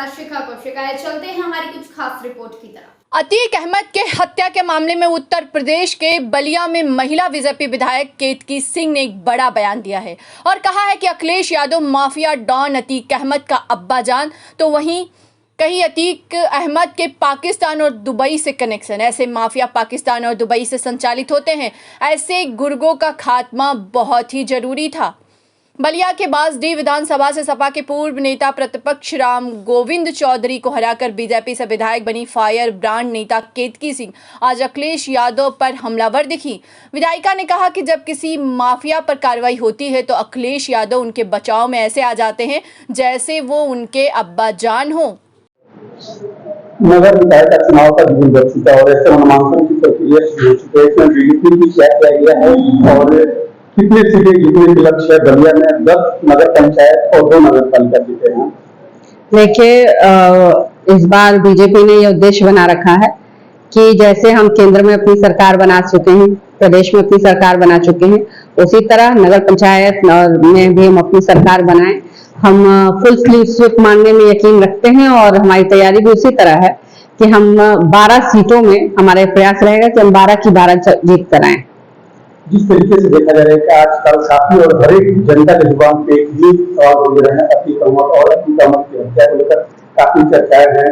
साथ शिखा कौशिक। आए चलते हैं हमारी कुछ खास रिपोर्ट की तरफ। अतीक अहमद के हत्या के मामले में उत्तर प्रदेश के बलिया में महिला बीजेपी विधायक केतकी सिंह ने एक बड़ा बयान दिया है और कहा है कि अखिलेश यादव माफिया डॉन अतीक अहमद का अब्बाजान, तो वहीं कहीं अतीक अहमद के पाकिस्तान और दुबई से कनेक्शन। ऐसे माफिया पाकिस्तान और दुबई से संचालित होते हैं। ऐसे गुर्गों का खात्मा बहुत ही जरूरी था। बलिया के बांसडीह विधानसभा से सपा के पूर्व नेता प्रतिपक्ष राम गोविंद चौधरी को हराकर बीजेपी से विधायक बनी फायर ब्रांड नेता केतकी सिंह आज अखिलेश यादव पर हमलावर दिखी। विधायिका ने कहा कि जब किसी माफिया पर कार्रवाई होती है तो अखिलेश यादव उनके बचाव में ऐसे आ जाते हैं जैसे वो उनके अब्बाजान हो। नगर निकाय का चुनाव का दिन बच चुका और ऐसे नामांकन की प्रक्रिया शुरू हो चुकी है। इसमें बीजेपी की क्या किया गया है और कितने सीटें जीतने के लक्ष्य है? बलिया में 10 नगर पंचायत और 2 नगर पालिका सीटें हैं। देखिए, इस बार बीजेपी ने ये उद्देश्य बना रखा है कि जैसे हम केंद्र में अपनी सरकार बना चुके हैं, प्रदेश में अपनी सरकार बना चुके हैं, उसी तरह नगर पंचायत में भी हम अपनी सरकार बनाएं। हम फुल स्वीप मानने में यकीन रखते हैं और हमारी तैयारी भी उसी तरह है कि हम 12 सीटों में हमारे प्रयास रहेगा कि हम 12 की 12 जीत कर आए। जिस तरीके से देखा जा रहा है कि आजकल काफी और हर एक जनता के जुबान पे एक ही सवाल हो रहे हैं, अतीक अहमद और अतीक अहमद की हत्या को लेकर काफी चर्चाएं हैं।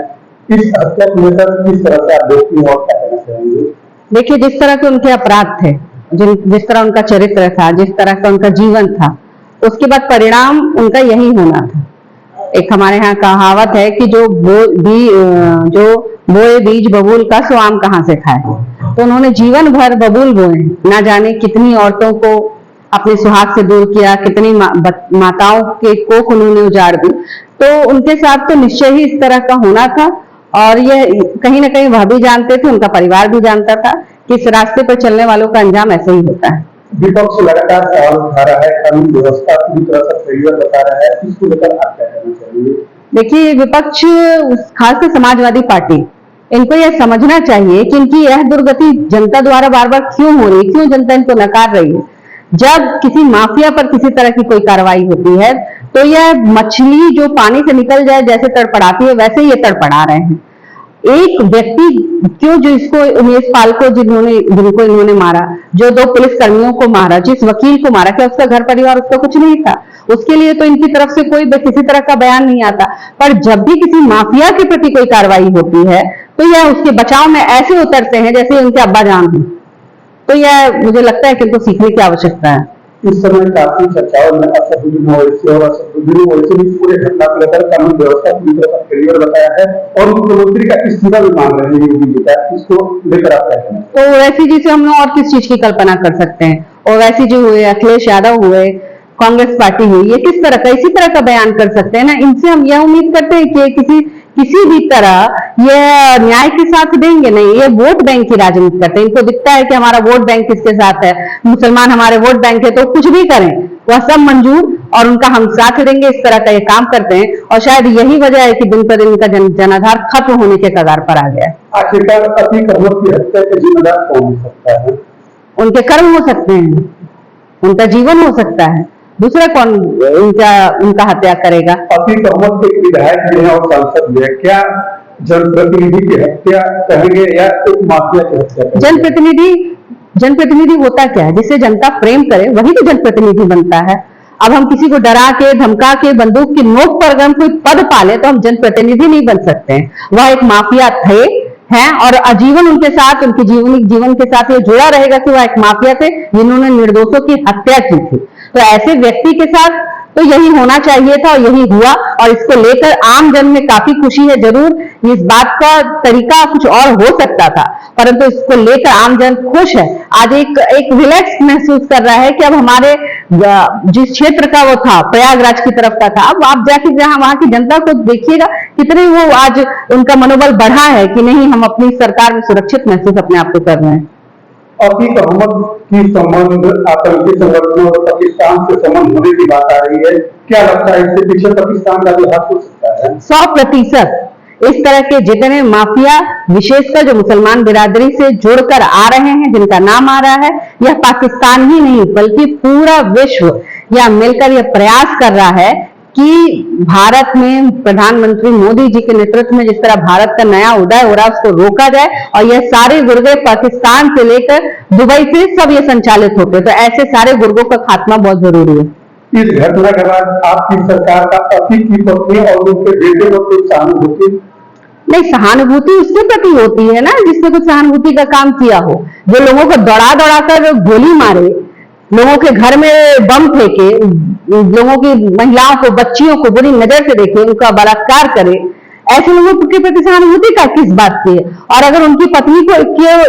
इस हत्या को लेकर किस तरह से आप देखती हैं और क्या कहना चाहेंगे? देखिए, जिस तरह के उनके अपराध थे, जिस तरह उनका चरित्र था, जिस तरह का उनका जीवन था, उसके बाद परिणाम उनका यही होना था। एक हमारे यहाँ कहावत है कि जो बोए बीज बबूल का सो आम कहाँ से खाए। तो उन्होंने जीवन भर बबूल बोए, ना जाने कितनी औरतों को अपने सुहाग से दूर किया, कितनी माताओं के कोख उन्होंने उजाड़ दी। तो उनके साथ तो निश्चय ही इस तरह का होना था और ये कहीं ना कहीं वह भी जानते थे, उनका परिवार भी जानता था कि इस रास्ते पर चलने वालों का अंजाम ऐसे ही होता है। विपक्ष लगातार सवाल उठा रहा है, कानून व्यवस्था पूरी तरह से फेलियर बता रहा है, इसको लेकर आप क्या कहना चाहेंगे? देखिए, विपक्ष खासकर समाजवादी पार्टी, इनको यह समझना चाहिए कि इनकी यह दुर्गति जनता द्वारा बार बार क्यों हो रही, क्यों जनता इनको नकार रही है। जब किसी माफिया पर किसी तरह की कोई कार्रवाई होती है तो यह मछली जो पानी से निकल जाए जैसे तड़पड़ाती है, वैसे ये तड़पड़ा रहे हैं। एक व्यक्ति क्यों, जो इसको उमेश पाल को जिनको इन्होंने मारा, जो 2 पुलिस कर्मियों को मारा, जिस वकील को मारा, क्या उसका घर परिवार उसका कुछ नहीं था? उसके लिए तो इनकी तरफ से कोई किसी तरह का बयान नहीं आता। पर जब भी किसी माफिया के प्रति कोई कार्रवाई होती है तो यह उसके बचाव में ऐसे उतरते हैं जैसे उनके अब्बाजान हो। तो यह मुझे लगता है कि इनको सीखने की आवश्यकता है। इस समय काफी चर्चाओं में असदुद्दीन ओवैसी और असदुद्दीन ओवैसी ने पूरे घटना को लेकर कानून व्यवस्था पूरी तरह से फेलियर बताया है और मुख्यमंत्री का इस्तीफा भी मांग रहे हैं योगी जी का। इसको लेकर आप क्या कहना? तो ओवैसी जी से हम लोग और किस चीज की कल्पना कर सकते हैं? ओवैसी जी हुए, अखिलेश यादव हुए, कांग्रेस पार्टी हुई, ये किस तरह का, इसी तरह का बयान कर सकते हैं ना। इनसे हम यह उम्मीद करते हैं कि किसी भी तरह ये न्याय के साथ देंगे नहीं। ये वोट बैंक की राजनीति करते हैं। इनको दिखता है कि हमारा वोट बैंक किसके साथ है, मुसलमान हमारे वोट बैंक है, तो कुछ भी करें वह सब मंजूर और उनका हम साथ देंगे, इस तरह का ये काम करते हैं। और शायद यही वजह है कि दिन पर दिन इनका जनाधार खत्म होने के कगार पर आ गया है। आखिरकार अतीक अहमद की हत्या के जिम्मेदार कौन हो सकता है? उनके कर्म हो सकते हैं, उनका जीवन हो सकता है, दूसरा कौन उनका हत्या करेगा? अतीक अहमद एक विधायक भी है और सांसद भी है, क्या जनप्रतिनिधि की हत्या कहेंगे या एक माफिया की हत्या? जनप्रतिनिधि होता क्या है? जिससे जनता प्रेम करे वही तो जनप्रतिनिधि बनता है। अब हम किसी को डरा के, धमका के, बंदूक की नोक पर अगर हम कोई पद पाले तो हम जनप्रतिनिधि नहीं बन सकते हैं। वह एक माफिया थे, हैं और आजीवन उनके साथ, उनके जीवन के साथ ये जुड़ा रहेगा कि वह एक माफिया थे जिन्होंने निर्दोषों की हत्या की थी। तो ऐसे व्यक्ति के साथ तो यही होना चाहिए था और यही हुआ और इसको लेकर आम जन में काफी खुशी है। जरूर इस बात का तरीका कुछ और हो सकता था, परंतु इसको लेकर आम जन खुश है। आज एक रिलैक्स महसूस कर रहा है कि अब हमारे जिस क्षेत्र का वो था, प्रयागराज की तरफ का था, अब आप जाके जहां वहां की जनता को देखिएगा कितने वो आज उनका मनोबल बढ़ा है कि नहीं, हम अपनी सरकार में सुरक्षित महसूस अपने आप को कर रहे हैं। अतीक अहमद की संबंध आतंकी संगठनों और पाकिस्तान से संबंध होने की बात आ रही है, क्या लगता है इसके पीछे पाकिस्तान का भी हाथ हो सकता है? 100% इस तरह के जितने माफिया, विशेषकर जो मुसलमान बिरादरी से जुड़कर आ रहे हैं, जिनका नाम आ रहा है, यह पाकिस्तान ही नहीं बल्कि पूरा विश्व यह मिलकर यह प्रयास कर रहा है कि भारत में प्रधानमंत्री मोदी जी के नेतृत्व में जिस तरह भारत का नया उदय हो रहा है उसको रोका जाए, और ये सारे गुर्गे पाकिस्तान से लेकर दुबई से सब ये संचालित होते हैं, तो ऐसे सारे गुर्गों का खात्मा बहुत जरूरी है। इस घटना के बाद आपकी सरकार का पति की पत्नी और उनके बेटे को कुछ सहानुभूति? नहीं, सहानुभूति उसके प्रति होती है ना जिसने कुछ सहानुभूति का काम किया हो। जो लोगों को दौड़ा दौड़ा कर गोली मारे, लोगों के घर में बम फेंके, लोगों की महिलाओं को, बच्चियों को बुरी नजर से देखे, उनका बलात्कार करे, ऐसे लोगों के प्रति सहानुभूति का किस बात की है? और अगर उनकी पत्नी को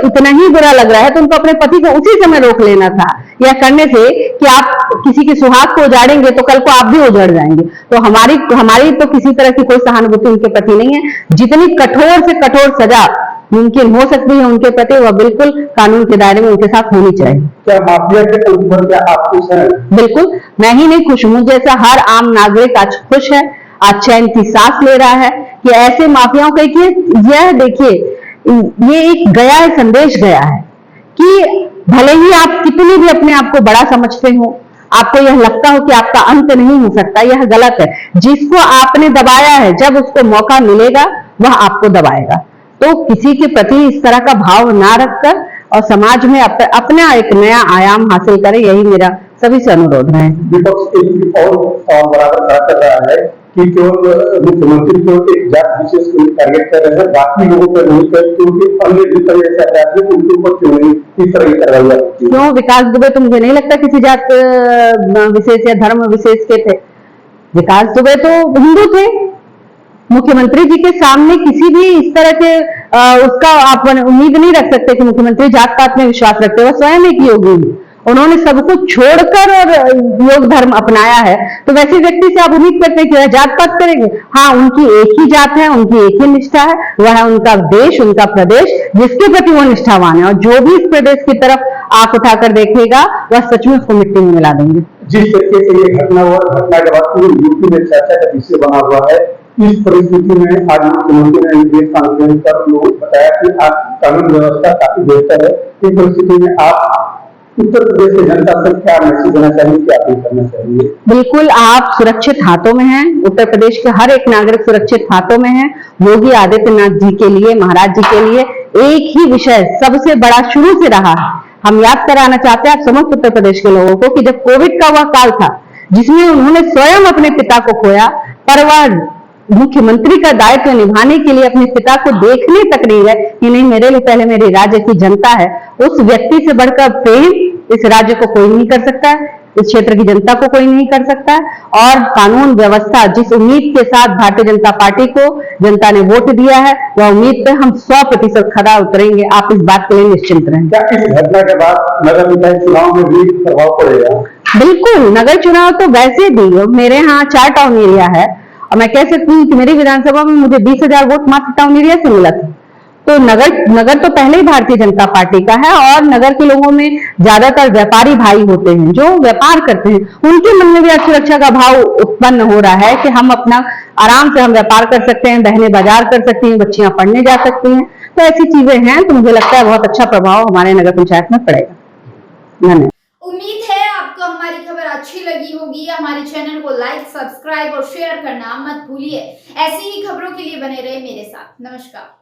इतना ही बुरा लग रहा है तो उनको अपने पति को उसी समय रोक लेना था, यह करने से कि आप किसी के सुहाग को उजाड़ेंगे तो कल को आप भी उजड़ जाएंगे। तो हमारी तो किसी तरह की कोई सहानुभूति उनके प्रति नहीं है। जितनी कठोर से कठोर सजा मुमकिन हो सकती है उनके प्रति, वह बिल्कुल कानून के दायरे में उनके साथ होनी चाहिए। क्या माफिया के ऊपर क्या आप खुश हैं? बिल्कुल, मैं ही नहीं खुश हूं, जैसा हर आम नागरिक आज खुश है, आज चैन की सांस ले रहा है कि ऐसे माफियाओं के, यह देखिए ये एक गया है, संदेश गया है कि भले ही आप कितनी भी अपने आप को बड़ा समझते हो, आपको यह लगता हो कि आपका अंत नहीं हो सकता, यह गलत है। जिसको आपने दबाया है, जब उसको मौका मिलेगा वह आपको दबाएगा। तो किसी के प्रति इस तरह का भाव ना रखकर और समाज में अपना एक नया आयाम हासिल करें, यही मेरा सभी से अनुरोध है। विपक्ष एक और सवाल बराबर खड़ा कर रहा है कि केवल मुख्यमंत्री को एक जात विशेष को टारगेट कर रहे हैं, बाकी लोगों पर नहीं कर, क्योंकि अन्य जिस तरह से अपराध है उनके ऊपर क्यों नहीं इस तरह की कार्रवाई होती है? क्यों विकास दुबे तो मुझे नहीं लगता किसी जात विशेष या धर्म विशेष के थे। विकास दुबे तो हिंदू थे। मुख्यमंत्री जी के सामने किसी भी इस तरह के उसका आप उम्मीद नहीं रख सकते कि मुख्यमंत्री जात पात में विश्वास रखते। वह स्वयं एक योगी हैं, उन्होंने सब कुछ छोड़कर और योग धर्म अपनाया है, तो वैसे व्यक्ति से आप उम्मीद करते हैं कि वह जात पात करेंगे? हाँ, उनकी एक ही जात है, उनकी एक ही निष्ठा है, वह है उनका देश, उनका प्रदेश, जिसके प्रति वो निष्ठावान है। और जो भी इस प्रदेश की तरफ आंख उठाकर देखेगा वह सच में उसको मिट्टी में मिला देंगे। जिस तरीके से ये घटना हुआ, घटना के बाद पूरी यूपी में चर्चा का विषय बना हुआ है। इस परिस्थिति में आज मुख्यमंत्री ने प्रेस कॉन्फ्रेंस कर लोग बताया कि आज कानून व्यवस्था काफी बेहतर है। इस परिस्थिति में आप उत्तर प्रदेश की जनता से क्या मैसेज देना चाहिए, क्या अपील करना चाहिए? बिल्कुल, आप सुरक्षित हाथों में हैं। उत्तर प्रदेश के हर एक नागरिक सुरक्षित हाथों में है। योगी आदित्यनाथ जी के लिए, महाराज जी के लिए एक ही विषय सबसे बड़ा शुरू से रहा है। हम याद कराना चाहते हैं आप समस्त उत्तर प्रदेश के लोगों को कि जब कोविड का वह काल था जिसमें उन्होंने स्वयं अपने पिता को खोया, पर वह मुख्यमंत्री का दायित्व निभाने के लिए अपने पिता को देखने तक नहीं गए कि नहीं, मेरे लिए पहले मेरे राज्य की जनता है। उस व्यक्ति से बढ़कर प्रेम इस राज्य को कोई नहीं कर सकता है, इस क्षेत्र की जनता को कोई नहीं कर सकता है। और कानून व्यवस्था, जिस उम्मीद के साथ भारतीय जनता पार्टी को जनता ने वोट दिया है, वह उम्मीद पे हम 100% खरा उतरेंगे। आप इस बात के लिए निश्चिंत रहें। क्या इस घटना के बाद नगर निकाय चुनाव में भी प्रभाव पड़ेगा? बिल्कुल, नगर चुनाव तो वैसे भी मेरे यहाँ 4 टाउन एरिया है और मैं कह सकती हूँ कि मेरी विधानसभा में मुझे 20,000 वोट मात्र टाउन एरिया से मिला था। तो नगर तो पहले ही भारतीय जनता पार्टी का है और नगर के लोगों में ज्यादातर व्यापारी भाई होते हैं जो व्यापार करते हैं। उनके मन में भी सुरक्षा का भाव उत्पन्न हो रहा है कि हम अपना आराम से हम व्यापार कर सकते हैं, बहनें बाजार कर सकती हैं, बच्चियां पढ़ने जा सकती हैं। तो ऐसी चीजें हैं, तो मुझे लगता है बहुत अच्छा प्रभाव हमारे नगर पंचायत में पड़ेगा। धन्यवाद। उम्मीद है आपको हमारी खबर अच्छी लगी होगी। हमारे चैनल को लाइक, सब्सक्राइब और शेयर करना मत भूलिए। ऐसी ही खबरों के लिए बने रहे मेरे साथ। नमस्कार।